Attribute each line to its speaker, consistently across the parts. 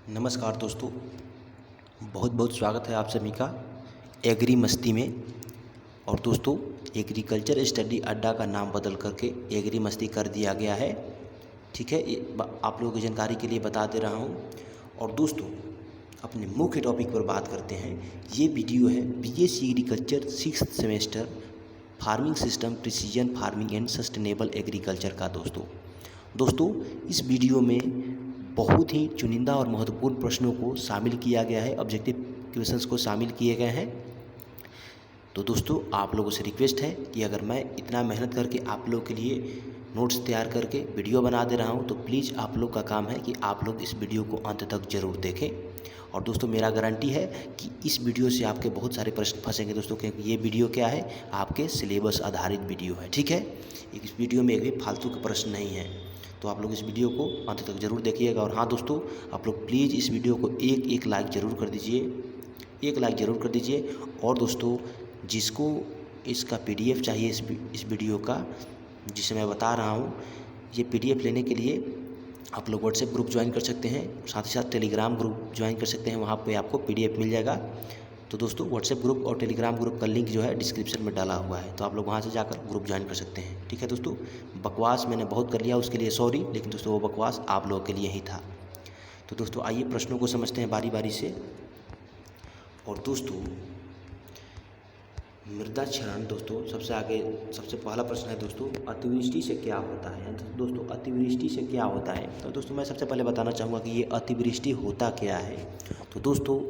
Speaker 1: नमस्कार दोस्तों, बहुत बहुत स्वागत है आप सभी का एग्री मस्ती में। और दोस्तों, एग्रीकल्चर स्टडी अड्डा का नाम बदल करके एग्री मस्ती कर दिया गया है। ठीक है, आप लोगों की जानकारी के लिए बता दे रहा हूँ। और दोस्तों, अपने मुख्य टॉपिक पर बात करते हैं। ये वीडियो है BSc agriculture 6th semester farming system, precision farming and sustainable agriculture का। दोस्तों इस वीडियो में बहुत ही चुनिंदा और महत्वपूर्ण प्रश्नों को शामिल किया गया है, ऑब्जेक्टिव क्वेश्चंस को शामिल किए गए हैं। तो दोस्तों, आप लोगों से रिक्वेस्ट है कि अगर मैं इतना मेहनत करके आप लोगों के लिए नोट्स तैयार करके वीडियो बना दे रहा हूं, तो प्लीज़ आप लोग का काम है कि आप लोग इस वीडियो को अंत तक ज़रूर देखें। और दोस्तों, मेरा गारंटी है कि इस वीडियो से आपके बहुत सारे प्रश्न फंसेंगे दोस्तों, क्योंकि ये वीडियो क्या है, आपके सिलेबस आधारित वीडियो है। ठीक है, इस वीडियो में एक भी फालतू का प्रश्न नहीं है, तो आप लोग इस वीडियो को अंत तक ज़रूर देखिएगा। और हाँ दोस्तों, आप लोग प्लीज़ इस वीडियो को एक लाइक ज़रूर कर दीजिए, एक लाइक ज़रूर कर दीजिए। और दोस्तों, जिसको इसका पीडीएफ चाहिए इस वीडियो का, जिसे मैं बता रहा हूँ, ये पीडीएफ लेने के लिए आप लोग व्हाट्सएप ग्रुप ज्वाइन कर सकते हैं, साथ ही साथ टेलीग्राम ग्रुप ज्वाइन कर सकते हैं। वहाँ पे आपको पीडीएफ मिल जाएगा। तो दोस्तों, व्हाट्सएप ग्रुप और टेलीग्राम ग्रुप का लिंक जो है डिस्क्रिप्शन में डाला हुआ है, तो आप लोग वहाँ से जाकर ग्रुप ज्वाइन कर सकते हैं। ठीक है दोस्तों, बकवास मैंने बहुत कर लिया, उसके लिए सॉरी, लेकिन दोस्तों वो बकवास आप लोगों के लिए ही था। तो दोस्तों, आइए प्रश्नों को समझते हैं बारी बारी से। और दोस्तों, मृदा क्षरण, दोस्तों सबसे आगे सबसे पहला प्रश्न है दोस्तों, अतिवृष्टि से क्या होता है। तो दोस्तों, अतिवृष्टि से क्या होता है, तो दोस्तों मैं सबसे पहले बताना चाहूँगा कि ये अतिवृष्टि होता क्या है। तो दोस्तों,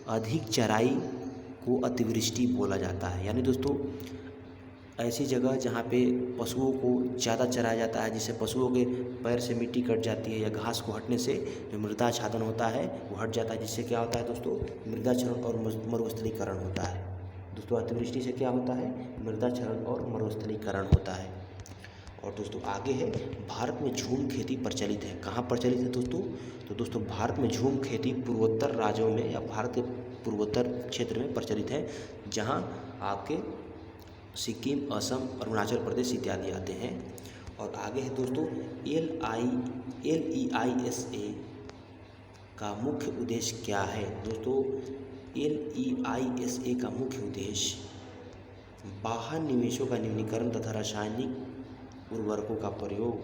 Speaker 1: अधिक चराई को अतिवृष्टि बोला जाता है। यानी दोस्तों, ऐसी जगह जहाँ पे पशुओं को ज़्यादा चराया जाता है, जिससे पशुओं के पैर से मिट्टी कट जाती है या घास को हटने से जो मृदा छादन होता है वो हट जाता है, जिससे क्या होता है दोस्तों, मृदा क्षरण और मरुस्थलीकरण होता है। दोस्तों, अतिवृष्टि से क्या होता है, मृदा क्षरण और मरुस्थलीकरण होता है। और दोस्तों आगे है, भारत में झूम खेती प्रचलित है। कहाँ प्रचलित है दोस्तों, तो दोस्तों भारत में झूम खेती पूर्वोत्तर राज्यों में या भारत के पूर्वोत्तर क्षेत्र में प्रचलित है, जहाँ आपके सिक्किम, असम, अरुणाचल प्रदेश इत्यादि आते हैं। और आगे है दोस्तों, LEISA का मुख्य उद्देश्य क्या है। दोस्तों, LEISA का मुख्य उद्देश्य बाह्य निवेशों का न्यूनीकरण तथा रासायनिक उर्वरकों का प्रयोग।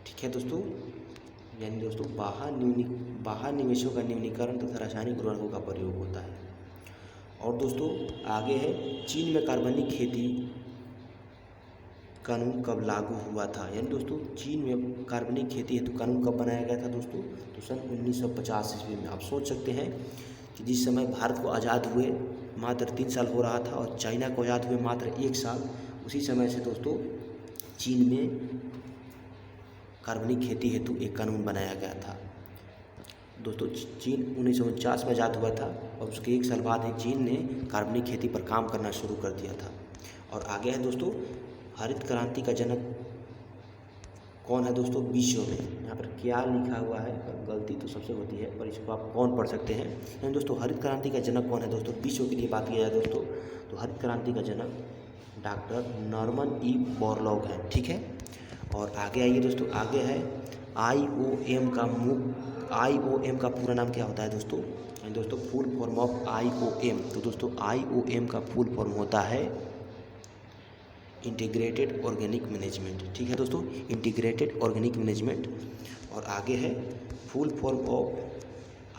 Speaker 1: ठीक है दोस्तों, यानी दोस्तों बाह्य निवेशों का न्यूनीकरण तथा रासायनिक उर्वरकों का प्रयोग होता है। और दोस्तों आगे है, चीन में कार्बनिक खेती कानून कब लागू हुआ था। यानी दोस्तों, चीन में कार्बनिक खेती हेतु कानून कब बनाया गया था दोस्तों, तो सन 1950 ईस्वी में। आप सोच सकते हैं कि जिस समय भारत को आज़ाद हुए मात्र 3 साल हो रहा था और चाइना को आज़ाद हुए मात्र 1 साल, उसी समय से दोस्तों चीन में कार्बनिक खेती हेतु एक कानून बनाया गया था। दोस्तों, चीन 1949 में आज़ाद हुआ था और उसके 1 साल बाद ही चीन ने कार्बनिक खेती पर काम करना शुरू कर दिया था। और आगे है दोस्तों, हरित क्रांति का जनक कौन है दोस्तों, विश्व में। यहाँ पर क्या लिखा हुआ है, गलती तो सबसे होती है, पर इसको आप कौन पढ़ सकते हैं। यानी दोस्तों, हरित क्रांति का जनक कौन है दोस्तों, विश्व के लिए बात किया जाए दोस्तों, तो हरित क्रांति का जनक डॉक्टर नॉर्मन ई बोरलॉग है। ठीक है, और आगे आइए दोस्तों, आगे है IOM का पूरा नाम क्या होता है दोस्तों, यानी दोस्तों फुल फॉर्म ऑफ IOM। तो दोस्तों, IOM का फुल फॉर्म होता है इंटीग्रेटेड ऑर्गेनिक मैनेजमेंट। ठीक है दोस्तों, इंटीग्रेटेड ऑर्गेनिक मैनेजमेंट। और आगे है फुल फॉर्म ऑफ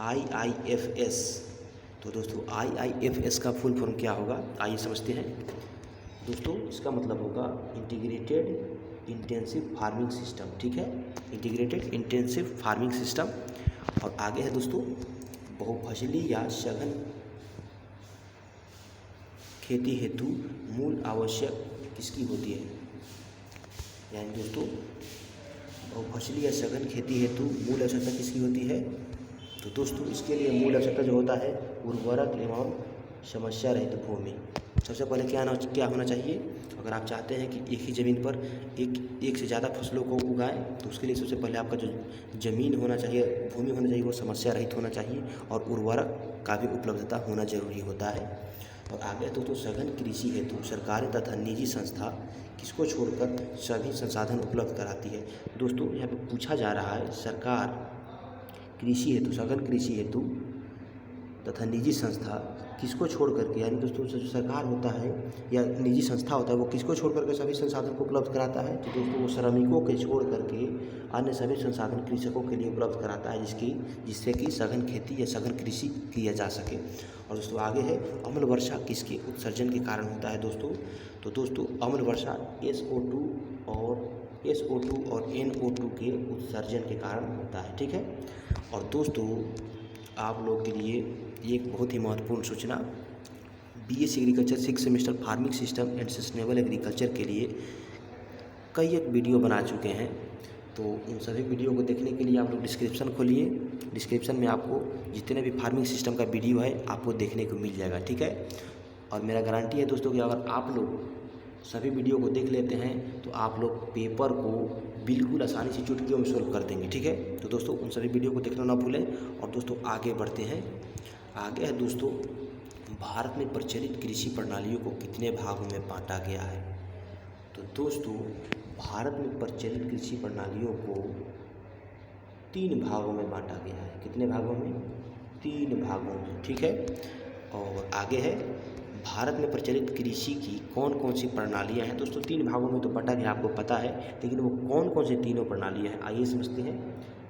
Speaker 1: IIFS। तो दोस्तों, IIFS का फुल फॉर्म क्या होगा, आइए समझते हैं दोस्तों। इसका मतलब होगा इंटीग्रेटेड इंटेंसिव फार्मिंग सिस्टम। ठीक है, इंटीग्रेटेड इंटेंसिव फार्मिंग सिस्टम। और आगे है दोस्तों, बहुफसली या सघन खेती हेतु मूल आवश्यक किसकी होती है। यानी दोस्तों, बहुफसली या सघन खेती हेतु मूल आवश्यकता किसकी होती है, तो दोस्तों इसके लिए मूल आवश्यकता जो होता है, उर्वरक एवं समस्या रहित भूमि। सबसे पहले क्या होना चाहिए, अगर आप चाहते हैं कि एक ही ज़मीन पर एक से ज़्यादा फसलों को उगाएं, तो उसके लिए सबसे पहले आपका जो ज़मीन होना चाहिए, भूमि होना चाहिए, वो समस्या रहित होना चाहिए और उर्वरक का भी उपलब्धता होना जरूरी होता है। और आगे तो सघन कृषि हेतु सरकारी तथा निजी संस्था किसको छोड़कर सभी संसाधन उपलब्ध कराती है। दोस्तों यहाँ पे पूछा जा रहा है, सरकार कृषि हेतु, सघन कृषि हेतु तथा निजी संस्था किसको छोड़ करके, यानी दोस्तों जो सरकार होता है या निजी संस्था होता है वो किसको छोड़ करके सभी संसाधन को उपलब्ध कराता है, तो दोस्तों वो श्रमिकों के छोड़ करके अन्य सभी संसाधन कृषकों के लिए उपलब्ध कराता है, जिससे कि सघन खेती या सघन कृषि किया जा सके। और दोस्तों आगे है अम्ल वर्षा किसके उत्सर्जन के कारण होता है दोस्तों, तो दोस्तों अम्ल वर्षा SO2 और NO2 के उत्सर्जन के कारण होता है, ठीक है। और दोस्तों आप लोग के लिए एक बहुत ही महत्वपूर्ण सूचना, BSc agriculture 6 semester farming system and sustainable agriculture के लिए कई एक वीडियो बना चुके हैं, तो उन सभी वीडियो को देखने के लिए आप लोग डिस्क्रिप्शन खोलिए। डिस्क्रिप्शन में आपको जितने भी फार्मिंग सिस्टम का वीडियो है आपको देखने को मिल जाएगा, ठीक है। और मेरा गारंटी है दोस्तों कि अगर आप लोग सभी वीडियो को देख लेते हैं तो आप लोग पेपर को बिल्कुल आसानी से चुटकियों में सोल्व कर देंगे, ठीक है। तो दोस्तों उन सभी वीडियो को देखना ना भूलें। और दोस्तों आगे बढ़ते हैं। आगे है दोस्तों, भारत में प्रचलित कृषि प्रणालियों को कितने भागों में बांटा गया है, तो दोस्तों भारत में प्रचलित कृषि प्रणालियों को 3 भागों में बांटा गया है। कितने भागों में? 3 भागों में, ठीक है। और आगे है भारत में प्रचलित कृषि की कौन कौन सी प्रणालियां हैं। दोस्तों 3 भागों में तो बटा गया, आपको पता है, लेकिन वो कौन कौन से तीनों प्रणालियां हैं आइए समझते हैं।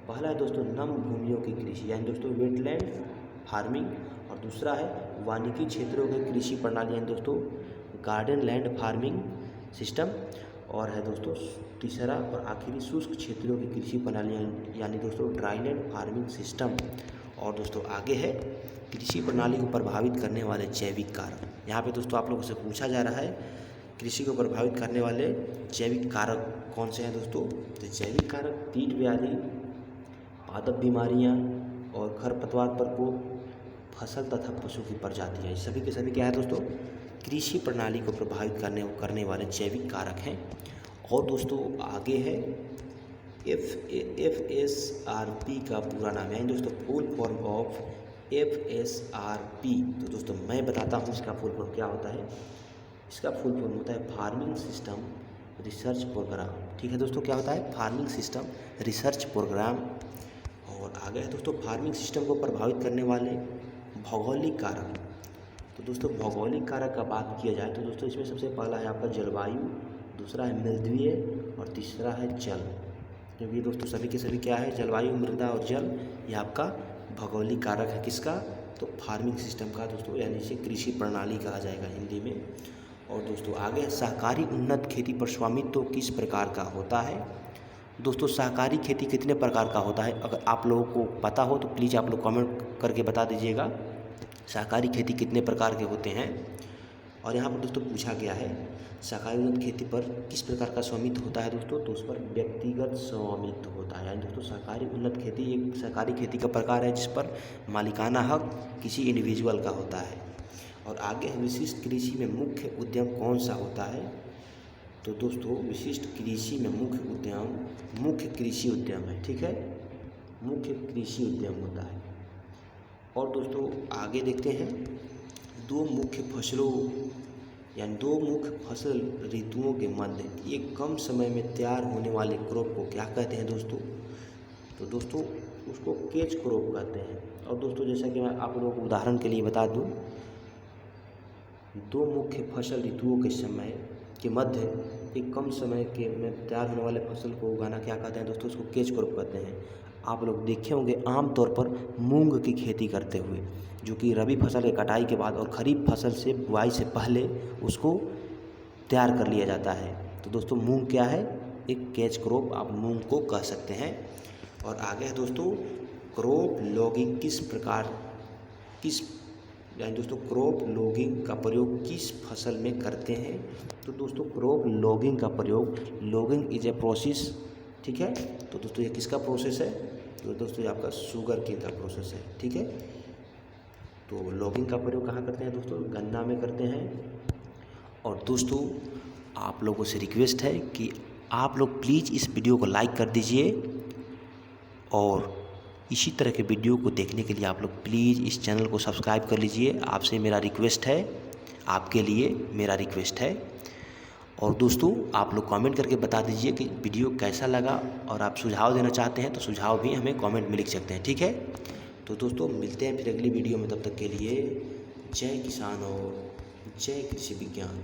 Speaker 1: पहला है दोस्तों नम भूमियों की कृषि, यानी दोस्तों वेटलैंड फार्मिंग। और दूसरा है वानिकी क्षेत्रों की कृषि प्रणाली, यानी दोस्तों गार्डन लैंड फार्मिंग सिस्टम। और है दोस्तों तीसरा और आखिरी शुष्क क्षेत्रों की कृषि प्रणाली, यानी दोस्तों ड्राईलैंड फार्मिंग सिस्टम। और दोस्तों आगे है कृषि प्रणाली को प्रभावित करने वाले जैविक कारक। यहाँ पे दोस्तों आप लोगों से पूछा जा रहा है कृषि को प्रभावित करने वाले जैविक कारक कौन से हैं दोस्तों। तो जैविक कारक कीट व्याधि, पादप बीमारियाँ और खरपतवार प्रकोप, फसल तथा पशु की प्रजातियाँ, ये सभी के सभी क्या है दोस्तों, कृषि प्रणाली को प्रभावित करने वाले जैविक कारक हैं। और दोस्तों आगे है FSRP का पूरा नाम है, यानी दोस्तों फुल फॉर्म ऑफ FSRP। तो दोस्तों मैं बताता हूँ इसका फुल फॉर्म क्या होता है। इसका फुल फॉर्म होता है फार्मिंग सिस्टम रिसर्च प्रोग्राम, ठीक है दोस्तों। क्या होता है? Farming system research programme. और आगे है दोस्तों फार्मिंग सिस्टम को प्रभावित करने वाले भौगोलिक कारक। तो दोस्तों भौगोलिक कारक का बात किया जाए तो दोस्तों इसमें सबसे पहला है आपका जलवायु, दूसरा है मृद्वीय और तीसरा है जल। क्योंकि दोस्तों सभी के सभी क्या है, जलवायु, मृदा और जल, ये आपका भौगोलिक कारक है। किसका? तो फार्मिंग सिस्टम का दोस्तों, यानी इसे कृषि प्रणाली कहा जाएगा हिंदी में। और दोस्तों आगे सहकारी उन्नत खेती पर स्वामित्व किस प्रकार का होता है। दोस्तों सहकारी खेती कितने प्रकार का होता है, अगर आप लोगों को पता हो तो प्लीज़ आप लोग कमेंट करके बता दीजिएगा सहकारी खेती कितने प्रकार के होते हैं। और यहाँ पर दोस्तों पूछा गया है सहकारी उन्नत खेती पर किस प्रकार का स्वामित्व होता है दोस्तों, तो उस पर व्यक्तिगत स्वामित्व होता है। यानी दोस्तों सहकारी उन्नत खेती एक सहकारी खेती का प्रकार है जिस पर मालिकाना हक किसी इंडिविजुअल का होता है। और आगे विशिष्ट कृषि में मुख्य उद्यम कौन सा होता है, तो दोस्तों विशिष्ट कृषि में मुख्य कृषि उद्यम है, ठीक है, मुख्य कृषि उद्यम होता है। और दोस्तों आगे देखते हैं 2 मुख्य फसलों यानी 2 मुख्य फसल ऋतुओं के मध्य एक कम समय में तैयार होने वाले क्रॉप को क्या कहते हैं दोस्तों, तो दोस्तों उसको कैच क्रॉप कहते हैं। और दोस्तों जैसा कि मैं आप लोगों को उदाहरण के लिए बता दूं, 2 मुख्य फसल ऋतुओं के समय के मध्य एक कम समय के में तैयार होने वाले फसल को उगाना क्या कहते हैं दोस्तों, उसको कैच क्रॉप कहते हैं। आप लोग देखे होंगे आमतौर पर मूंग की खेती करते हुए, जो कि रबी फसल के कटाई के बाद और खरीफ फसल से बुआई से पहले उसको तैयार कर लिया जाता है। तो दोस्तों मूंग क्या है, एक कैच क्रॉप आप मूंग को कह सकते हैं। और आगे है दोस्तों क्रॉप लॉगिंग यानी दोस्तों क्रॉप लॉगिंग का प्रयोग किस फसल में करते हैं, तो दोस्तों क्रॉप लॉगिंग का प्रयोग, लॉगिंग इज ए प्रोसेस, ठीक है। तो दोस्तों ये किसका प्रोसेस है, तो दोस्तों ये आपका शुगर केन का प्रोसेस है, ठीक है। तो लॉगिंग का प्रयोग कहाँ करते हैं दोस्तों, गन्ना में करते हैं। और दोस्तों आप लोगों से रिक्वेस्ट है कि आप लोग प्लीज़ इस वीडियो को लाइक कर दीजिए और इसी तरह के वीडियो को देखने के लिए आप लोग प्लीज़ इस चैनल को सब्सक्राइब कर लीजिए। आपसे मेरा रिक्वेस्ट है, आपके लिए मेरा रिक्वेस्ट है। और दोस्तों आप लोग कमेंट करके बता दीजिए कि वीडियो कैसा लगा, और आप सुझाव देना चाहते हैं तो सुझाव भी हमें कमेंट में लिख सकते हैं, ठीक है। तो दोस्तों मिलते हैं फिर अगली वीडियो में, तब तक के लिए जय किसान और जय कृषि विज्ञान।